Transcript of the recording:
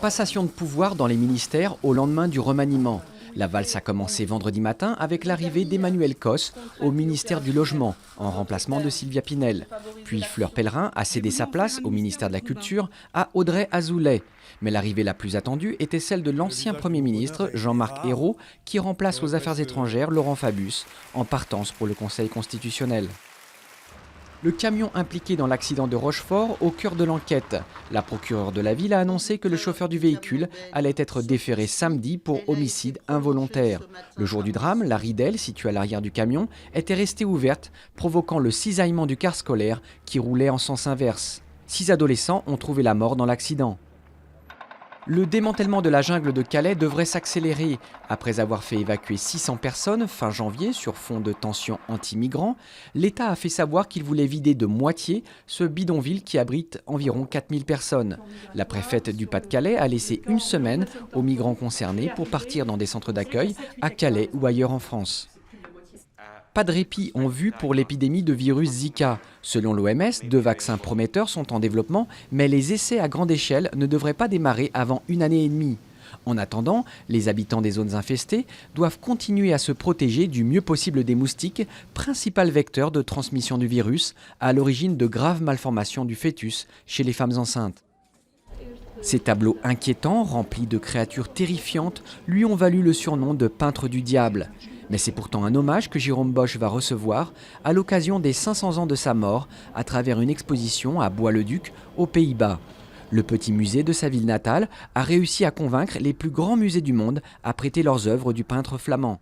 Passation de pouvoir dans les ministères au lendemain du remaniement. La valse a commencé vendredi matin avec l'arrivée d'Emmanuel Cos au ministère du Logement, en remplacement de Sylvia Pinel. Puis Fleur Pellerin a cédé sa place au ministère de la Culture à Audrey Azoulay. Mais l'arrivée la plus attendue était celle de l'ancien Premier ministre Jean-Marc Ayrault, qui remplace aux Affaires étrangères Laurent Fabius, en partance pour le Conseil constitutionnel. Le camion impliqué dans l'accident de Rochefort au cœur de l'enquête. La procureure de la ville a annoncé que le chauffeur du véhicule allait être déféré samedi pour homicide involontaire. Le jour du drame, la ridelle, située à l'arrière du camion, était restée ouverte, provoquant le cisaillement du car scolaire qui roulait en sens inverse. 6 adolescents ont trouvé la mort dans l'accident. Le démantèlement de la jungle de Calais devrait s'accélérer. Après avoir fait évacuer 600 personnes fin janvier sur fond de tensions anti-migrants, l'État a fait savoir qu'il voulait vider de moitié ce bidonville qui abrite environ 4000 personnes. La préfète du Pas-de-Calais a laissé une semaine aux migrants concernés pour partir dans des centres d'accueil à Calais ou ailleurs en France. Pas de répit en vue pour l'épidémie de virus Zika. Selon l'OMS, 2 vaccins prometteurs sont en développement, mais les essais à grande échelle ne devraient pas démarrer avant 1 année et demie. En attendant, les habitants des zones infestées doivent continuer à se protéger du mieux possible des moustiques, principal vecteur de transmission du virus, à l'origine de graves malformations du fœtus chez les femmes enceintes. Ces tableaux inquiétants, remplis de créatures terrifiantes, lui ont valu le surnom de peintre du diable. Mais c'est pourtant un hommage que Jérôme Bosch va recevoir à l'occasion des 500 ans de sa mort à travers une exposition à Bois-le-Duc, aux Pays-Bas. Le petit musée de sa ville natale a réussi à convaincre les plus grands musées du monde à prêter leurs œuvres du peintre flamand.